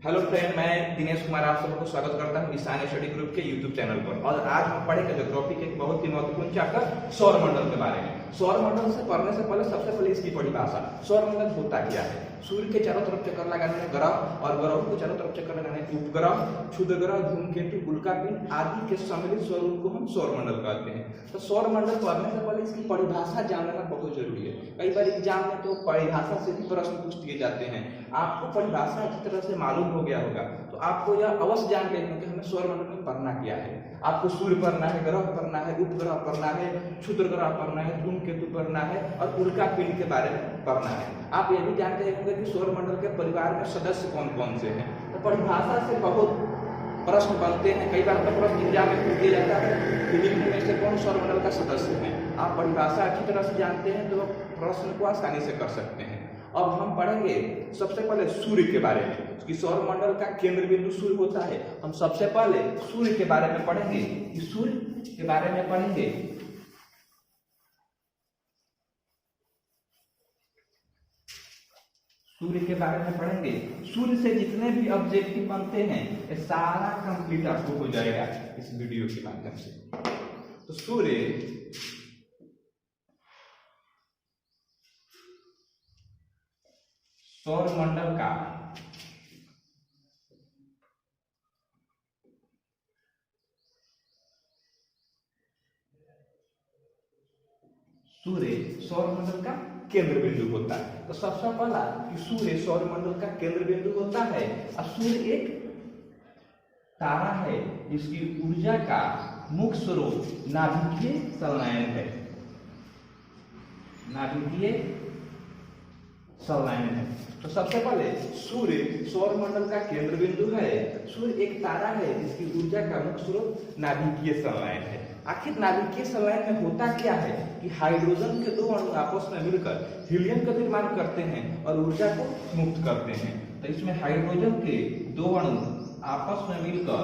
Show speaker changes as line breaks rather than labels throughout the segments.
Hello friend, मैं दिनेश कुमार आप सबको स्वागत करता हूं ईशान स्टडी ग्रुप के यूट्यूब चैनल पर। और आज हम पढ़ेंगे जो टॉपिक एक बहुत ही महत्वपूर्ण चैप्टर सौर मंडल के बारे में। सौर मंडल से पढ़ने से पहले सबसे पहले इसकी परिभाषा, सौर मंडल होता क्या है। सूर्य के चारों तरफ चक्कर लगाने में ग्रह और ग्रहों को चारों तरफ चक्कर लगाने में उपग्रह, क्षुद्र ग्रह, धूमकेतु, उल्कापिंड आदि के सम्मिलित स्वरूप को हम सौर मंडल कहते हैं। तो सौर मंडल पढ़ने से पहले इसकी परिभाषा जानना बहुत जरूरी है। कई बार एग्जाम में तो परिभाषा से भी प्रश्न पूछ दिए जाते हैं। आपको परिभाषा अच्छी तरह से मालूम हो गया होगा तो आपको यह अवश्य जान लेना कि हमें सौर मंडल में पढ़ना क्या है। आपको सूर्य पढ़ना है, ग्रह पढ़ना है, उपग्रह पढ़ना है, क्षुद्र ग्रह पढ़ना है, धूमकेतु पढ़ना है और उल्कापिंड के बारे में पढ़ना है। आप यह भी जानते होंगे कि सौर मंडल के परिवार में सदस्य कौन कौन से हैं। तो परिभाषा से बहुत प्रश्न बनते हैं। कई बार प्रश्न एग्जाम में पूछ दिया जाता है कि निम्न में से कौन सौर मंडल का सदस्य है। आप परिभाषा अच्छी तरह से जानते हैं तो प्रश्न को आसानी से कर सकते हैं। अब हम पढ़ेंगे सबसे पहले सूर्य के बारे में कि सौर मंडल का केंद्र बिंदु सूर्य होता है। हम सबसे पहले सूर्य के बारे में पढ़ेंगे कि सूर्य के बारे में पढ़ेंगे। सूर्य के बारे में पढ़ेंगे। सूर्य से जितने भी ऑब्जेक्टिव बनते हैं ये सारा कंप्लीट आपको हो जाएगा इस वीडियो के माध्यम से। तो सूर्य सौर मंडल का केंद्र बिंदु होता है। तो सबसे पहला कि सूर्य सौर मंडल का केंद्र बिंदु होता है और सूर्य एक तारा है जिसकी ऊर्जा का मुख्य स्रोत नाभिकीय संलयन है। नाभिकीय संलयन है। तो सबसे पहले सूर्य सौर मंडल का केंद्र बिंदु है। सूर्य एक तारा है जिसकी ऊर्जा का मुख्य स्रोत नाभिकीय संलयन है। आखिर नाभिकीय संलयन में होता क्या है कि हाइड्रोजन के दो अणु आपस में मिलकर हीलियम का निर्माण करते हैं और ऊर्जा को मुक्त करते हैं। तो इसमें हाइड्रोजन के दो अणु आपस में मिलकर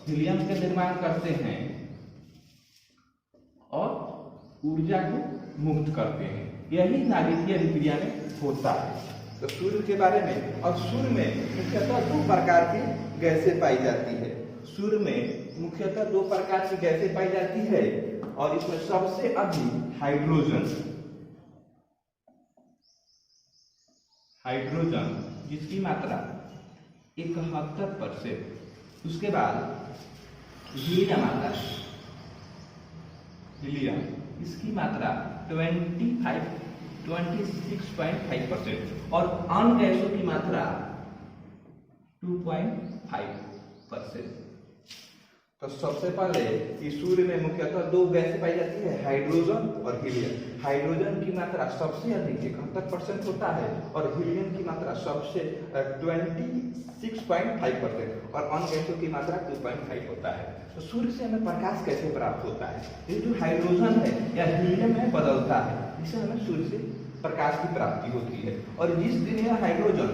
हीलियम का निर्माण करते हैं और ऊर्जा को मुक्त करते हैं। यही नाभिकीय अभिक्रिया में होता है। तो सूर्य के बारे में, और सूर्य में मुख्यतः दो प्रकार की गैसें पाई जाती है। सूर्य में मुख्यतः दो प्रकार की गैसें पाई जाती है और इसमें सबसे अधिक हाइड्रोजन जिसकी मात्रा 71%। उसके बाद हीलियम आता है। हीलियम इसकी मात्रा 26.5% और अन्य गैसों की मात्रा 2.5%। तो सबसे पहले इस सूर्य में मुख्यतः दो गैसें पाई जाती है, हाइड्रोजन और हीलियम। हाइड्रोजन की मात्रा सबसे अधिक 71% होता है और हीलियम की मात्रा सबसे 26.5% और अन्य गैसों की मात्रा 2.5 होता है। तो सूर्य से हमें प्रकाश कैसे प्राप्त होता है? ये जो हाइड्रोजन है या हीलियम है बदलता है, जिससे हमें सूर्य से प्रकाश की प्राप्ति होती है। और जिस दिन यह हाइड्रोजन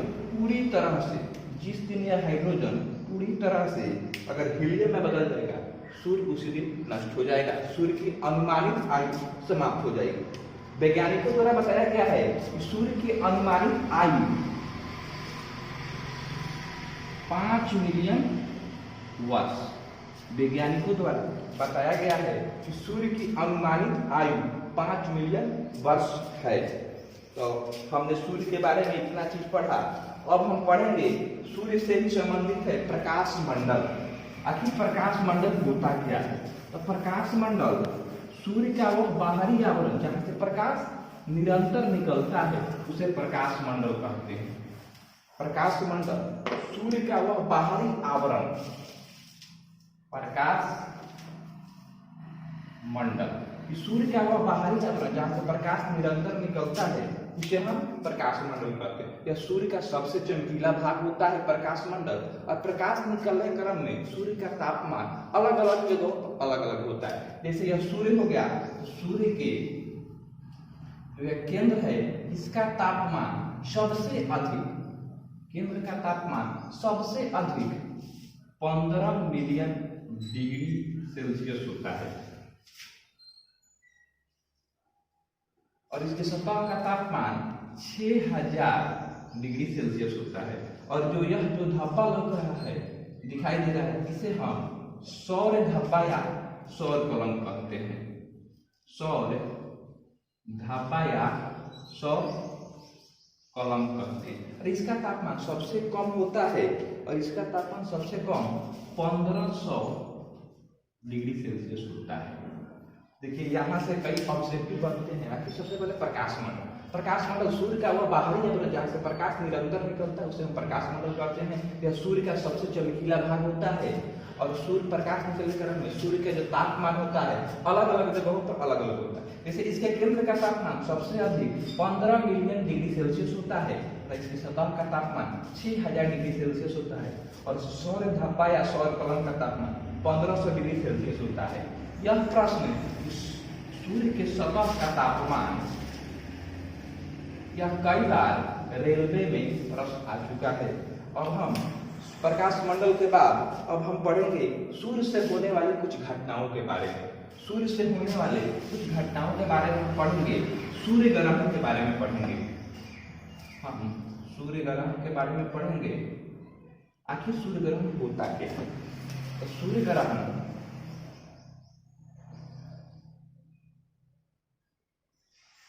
पूरी तरह से अगर हीलियम में बदल जाएगा, सूर्य उसी दिन नष्ट हो जाएगा। सूर्य की अनुमानित आयु समाप्त हो जाएगी। वैज्ञानिकों द्वारा बताया गया है कि सूर्य की अनुमानित आयु 5 मिलियन वर्ष। वैज्ञानिकों द्वारा बताया गया है कि सूर्य की अनुमानित आयु 5 मिलियन वर्ष है। तो हमने सूर्य के बारे में इतना चीज पढ़ा। अब हम पढ़ेंगे सूर्य से भी संबंधित है प्रकाश मंडल। आखिर प्रकाश मंडल होता क्या है? तो प्रकाश मंडल सूर्य का वह बाहरी आवरण जहां से प्रकाश निरंतर निकलता है उसे प्रकाश मंडल कहते हैं। प्रकाश मंडल सूर्य का वह बाहरी आवरण, प्रकाश मंडल सूर्य का वह बाहरी आवरण जहां से प्रकाश निरंतर निकलता है उसे हम प्रकाश मंडल कहते हैं। यह सूर्य का सबसे चमकीला भाग होता है प्रकाश मंडल। और प्रकाश निकलने के क्रम में सूर्य का तापमान अलग अलग जगहों पर अलग अलग होता है। जैसे यह सूर्य हो गया, तो सूर्य के जो केंद्र है इसका तापमान सबसे अधिक, केंद्र का तापमान सबसे अधिक 15 मिलियन डिग्री सेल्सियस होता है और इसके सतह का तापमान 6000 डिग्री सेल्सियस होता है। और जो यह जो धब्बा लग रहा है, दिखाई दे रहा है, इसे हम सौर धब्बा या सौर कलम कहते हैं। सौर धब्बा या सौर कलम कहते हैं। और इसका तापमान सबसे कम होता है और इसका तापमान सबसे कम 1500 डिग्री सेल्सियस होता है। देखिए यहाँ से कई ऑब्जेक्टिव बनते हैं। आखिर सबसे पहले प्रकाश मंडल। प्रकाश मंडल सूर्य का वह बाहरी आवरण जहाँ से प्रकाश निरंतर निकलता है उसे हम प्रकाश मंडल कहते हैं। यह सूर्य का सबसे चमकीला भाग होता है और सूर्य प्रकाश निकलने के क्रम में सूर्य का जो तापमान होता है अलग अलग जगहों पर अलग अलग होता है। जैसे इसके केंद्र का तापमान सबसे अधिक 15 मिलियन डिग्री सेल्सियस होता है और इसकी सतह का तापमान 6000 डिग्री सेल्सियस होता है और सौर धब्बा या सौर कलम का तापमान 1500 डिग्री सेल्सियस होता है। यह प्रश्न सूर्य के सतह का तापमान यह कई बार रेलवे में प्रश्न आ चुका है। अब हम प्रकाश मंडल के बाद अब हम पढ़ेंगे सूर्य से होने वाली कुछ घटनाओं के बारे में। सूर्य से होने वाले कुछ घटनाओं के बारे में पढ़ेंगे। सूर्य ग्रहण के बारे में पढ़ेंगे। हम सूर्य ग्रहण के बारे में पढ़ेंगे। आखिर सूर्य ग्रहण होता क्या है? तो सूर्य ग्रहण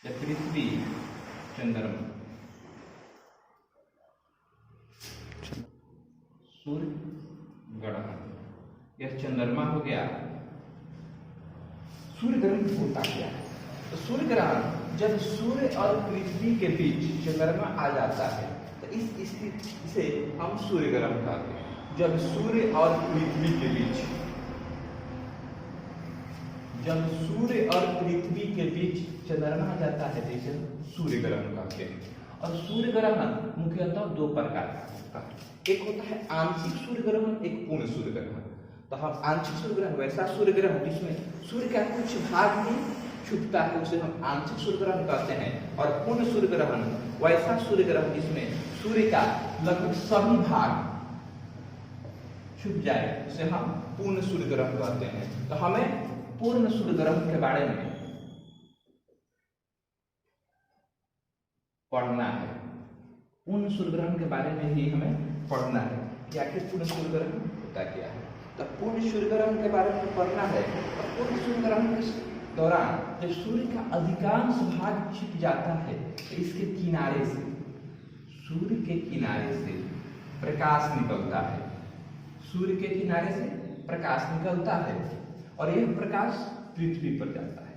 पृथ्वी चंद्रमा सूर्य ग्रहण, यह चंद्रमा हो गया। सूर्य ग्रहण होता क्या है? तो सूर्य ग्रहण जब सूर्य और पृथ्वी के बीच चंद्रमा आ जाता है तो इस स्थिति से हम सूर्य ग्रहण कहते हैं। जब सूर्य और पृथ्वी के बीच चंद्रमा आ जाता है तो इसे सूर्य ग्रहण कहते हैं। और सूर्य ग्रहण मुख्यतः दो प्रकार का होता है। एक होता है आंशिक सूर्य ग्रहण, एक पूर्ण सूर्य ग्रहण। तो हम आंशिक सूर्य ग्रहण वैसा सूर्य ग्रहण जिसमें सूर्य का कुछ भाग भी छुपता है उसे हम आंशिक सूर्य ग्रहण कहते हैं। और पूर्ण सूर्य ग्रहण वैसा सूर्य ग्रहण जिसमें सूर्य का लगभग सभी भाग छुप जाए उसे हम पूर्ण सूर्य ग्रहण कहते हैं। तो हमें पूर्ण सूर्य ग्रहण के बारे में पढ़ना है। पूर्ण सूर्य ग्रहण के बारे में ही हमें पढ़ना है कि आखिर पूर्ण सूर्य ग्रहण होता क्या है। तो पूर्ण सूर्य ग्रहण के बारे में पढ़ना है। और पूर्ण सूर्य ग्रहण के दौरान जब सूर्य का अधिकांश भाग छिप जाता है तो इसके किनारे से, सूर्य के किनारे से प्रकाश निकलता है। सूर्य के किनारे से प्रकाश निकलता है और यह प्रकाश पृथ्वी पर जाता है।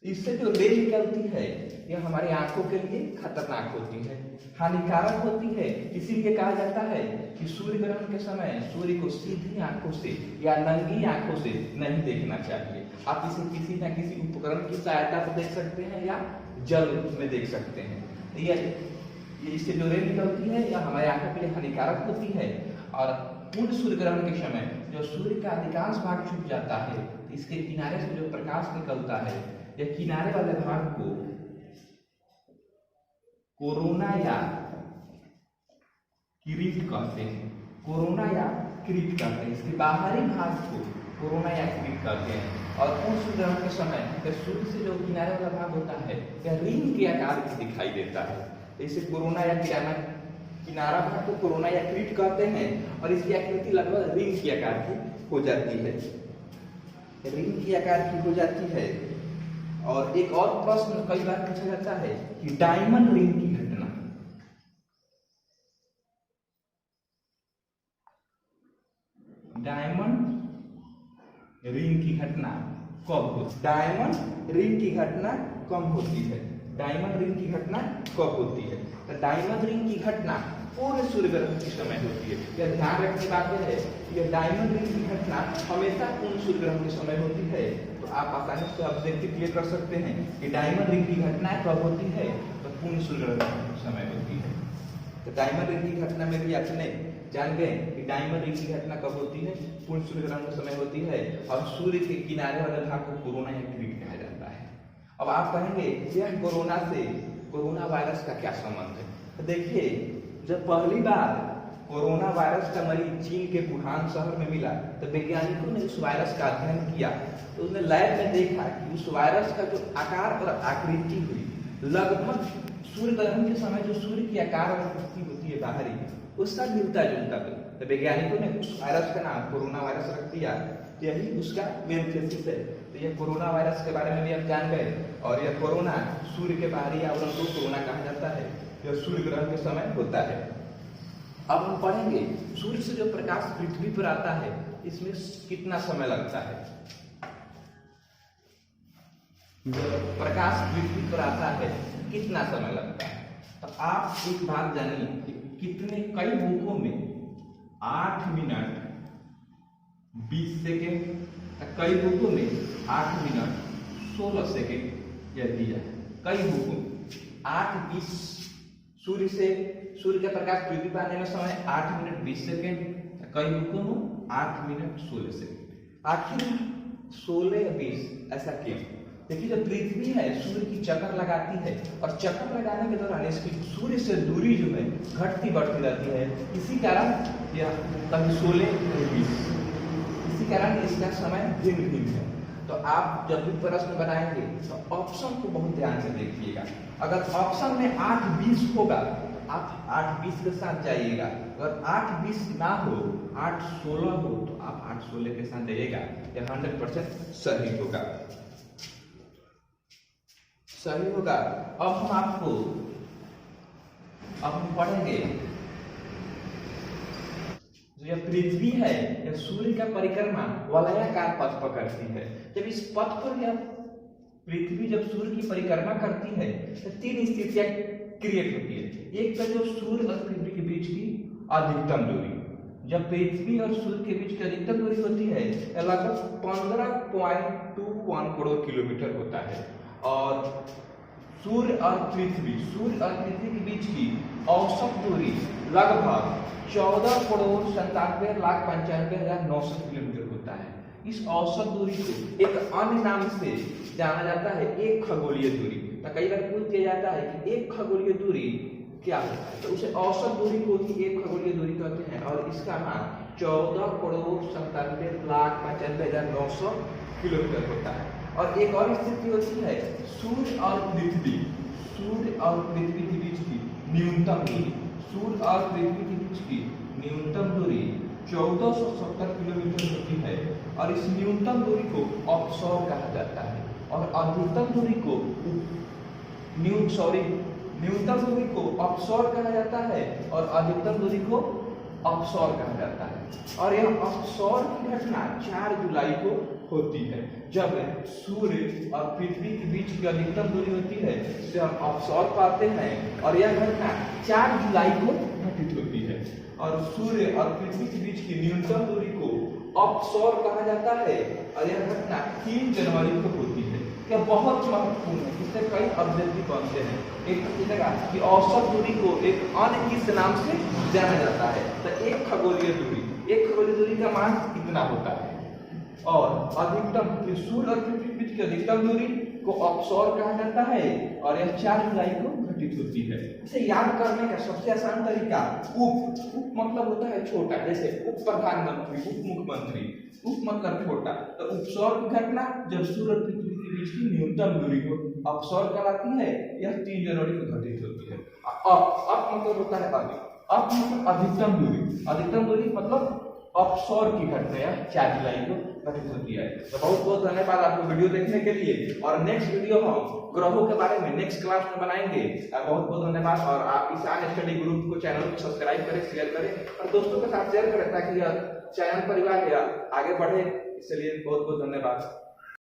इससे जो रे निकलती है यह हमारी आंखों के लिए खतरनाक होती है, हानिकारक होती है। इसीलिए कहा जाता है कि सूर्य ग्रहण के समय सूर्य को सीधी आंखों से या नंगी आंखों से नहीं देखना चाहिए। आप इसे किसी न किसी उपकरण की सहायता से देख सकते हैं या जल में देख सकते हैं। ये इससे जो रे निकलती है यह हमारी आंखों के लिए हानिकारक होती है। और पूर्ण सूर्य ग्रहण के समय जो सूर्य का अधिकांश भाग छुप जाता है इसके किनारे से जो प्रकाश निकलता है यह किनारे वाले भाग को कोरोना या किरीट कहते हैं। कोरोना या किरीट कहते हैं। इसके बाहरी भाग को कोरोना या किरीट कहते हैं। और पूर्ण सूर्य ग्रहण के समय सूर्य से जो किनारे वाला भाग होता है यह रिंग के आकार की दिखाई देता है। इसे कोरोना या किनारा भाग को कोरोना या किरीट कहते हैं और इसकी आकृति लगभग रिंग के आकार की हो जाती है। रिंग के आकार की हो जाती है। और एक और प्रश्न कई बार पूछा जाता है कि डायमंड रिंग की घटना, डायमंड रिंग की घटना कब होती? डायमंड रिंग की घटना कब होती है? डायमंड रिंग की घटना कब होती है? तो डायमंड रिंग की घटना पूर्ण सूर्य ग्रहण के समय होती है। यह ध्यान रखने की बात है कि यह डायमंड रिंग की घटना हमेशा पूर्ण सूर्य ग्रहण के समय होती है। तो आप आसानी से ऑब्जेक्टिव क्लियर कर सकते हैं कि डायमंड रिंग की घटना कब होती है? तो पूर्ण सूर्य ग्रहण के समय होती है। तो डायमंड रिंग की घटना में भी आपने जान गए कि डायमंड रिंग की घटना कब होती है? पूर्ण सूर्य ग्रहण के समय होती है। और सूर्य के किनारे वाले भाग को कोरोना या किरीट कहा जाता है। अब आप कहेंगे यह कोरोना से कोरोना वायरस का क्या संबंध है? तो देखिए जब पहली बार कोरोना वायरस का मरीज चीन के वुहान शहर में मिला तो वैज्ञानिकों ने उस वायरस का अध्ययन किया। तो उसने लैब में देखा कि उस वायरस का जो आकार और आकृति हुई लगभग सूर्य ग्रहण के समय जो सूर्य की आकार और आकृति होती है बाहरी उसका मिलता जुलता था। तो वैज्ञानिकों ने उस वायरस का नाम कोरोना वायरस रख दिया, यही उसका मेन थीसिस है। तो ये कोरोना वायरस के बारे में भी आप जान गए। और यह कोरोना सूर्य के बाहरी आवरण को कोरोना कहा जाता है। यह सूर्य ग्रहण के समय होता है। अब हम पढ़ेंगे सूर्य से जो प्रकाश पृथ्वी पर आता है इसमें कितना समय लगता है। प्रकाश पृथ्वी पर आता है कितना समय लगता है। तो आप एक बात जानिए, कितने कई बुकों में 8 मिनट 20 सेकेंड, कई बुकों में 8 मिनट 16 सेकेंड यह दिया है। कई बुकों में 8-20 सूर्य का प्रकाश पृथ्वी पर आने में समय 8 मिनट 20 सेकेंड, कई बुकों में 8 मिनट 16 सेकेंड। आखिर 16 या 20 ऐसा क्यों? देखिए, जब पृथ्वी है सूर्य की चक्कर लगाती है और चक्कर लगाने के दौरान इसकी सूर्य से दूरी जो है घटती बढ़ती रहती है। इसी कारण यह कभी 16 कभी 20, इसी कारण इसका समय भिन्न भिन्न है। तो आप जब भी प्रश्न बनाएंगे तो ऑप्शन को बहुत ध्यान से देखिएगा। अगर ऑप्शन में 8-20 होगा तो आप 8-20 के साथ जाइएगा। अगर 8-20 ना हो, 8-16 हो तो आप 8-16 के साथ जाइएगा। यह 100% सही होगा, सही होगा। अब हम पढ़ेंगे जो यह पृथ्वी है यह सूर्य का परिक्रमा वलयाकार पथ पर करती है। जब इस पथ पर यह पृथ्वी जब सूर्य की परिक्रमा करती है तो 3 स्थितियां क्रिएट होती है। एक तो जो सूर्य और पृथ्वी के बीच की अधिकतम दूरी, जब पृथ्वी और सूर्य के बीच की अधिकतम दूरी होती है लगभग 15.21 करोड़ किलोमीटर होता है। और सूर्य और पृथ्वी के बीच की औसत दूरी लगभग 14,97,95,900 किलोमीटर होता है। इस औसत दूरी को एक अन्य नाम से जाना जाता है, एक खगोलीय दूरी। तो कई बार पूछ दिया जाता है कि एक खगोलीय दूरी क्या होता है, तो उसे औसत दूरी को ही एक खगोलीय दूरी कहते हैं। और इसका मान 14,97,95,900 किलोमीटर होता है। और एक और स्थिति होती है सूर्य और पृथ्वी के बीच की न्यूनतम दूरी। सूर्य और पृथ्वी के बीच की न्यूनतम दूरी 1470 किलोमीटर होती है। और इस न्यूनतम दूरी को ऑफशोर कहा जाता है। और अधिकतम दूरी को न्यूनतम दूरी को ऑफशोर कहा जाता है और अधिकतम दूरी को ऑफशोर कहा जाता है। और यह ऑफशोर की घटना 4 जुलाई को होती है, जब सूर्य और पृथ्वी के बीच की अधिकतम दूरी होती है जिसे हम ऑफशोर पाते हैं। और यह घटना 4 जुलाई को घटित होती है। और सूर्य और पृथ्वी के बीच की न्यूनतम दूरी को ऑफशोर कहा जाता है और यह घटना 3 जनवरी को होती है। यह बहुत महत्वपूर्ण है, इससे कई ऑब्जेक्टिव बनते हैं। एक पूछेगा कि औसत दूरी को एक अन्य किस नाम से जाना जाता है, तो एक खगोलीय दूरी का मान कितना होता है। और अधिकतम सूर्य और पृथ्वी के बीच की अधिकतम दूरी को ऑफशोर कहा जाता है और यह 4 जुलाई को घटित होती है। इसे याद करने का सबसे आसान तरीका उप मतलब होता है छोटा, जैसे उप प्रधानमंत्री, उप मुख्यमंत्री। उप मतलब छोटा, तो उपसौर की घटना जब सूर्य और पृथ्वी के बीच की न्यूनतम दूरी को अपसौर कहलाती है। यह 3 जनवरी को घटित होती है। अप मतलब होता है अप मतलब अधिकतम दूरी मतलब ऑफशोर की घटना 4 जुलाई को घटित होती है। तो बहुत बहुत धन्यवाद आपको वीडियो देखने के लिए। और नेक्स्ट वीडियो हम ग्रहों के बारे में नेक्स्ट क्लास में बनाएंगे। बहुत बहुत धन्यवाद। और आप ईशान स्टडी ग्रुप को चैनल को सब्सक्राइब करें, शेयर करें और दोस्तों के साथ शेयर करें ताकि यह चैनल परिवार आगे बढ़े। इसलिए बहुत बहुत धन्यवाद।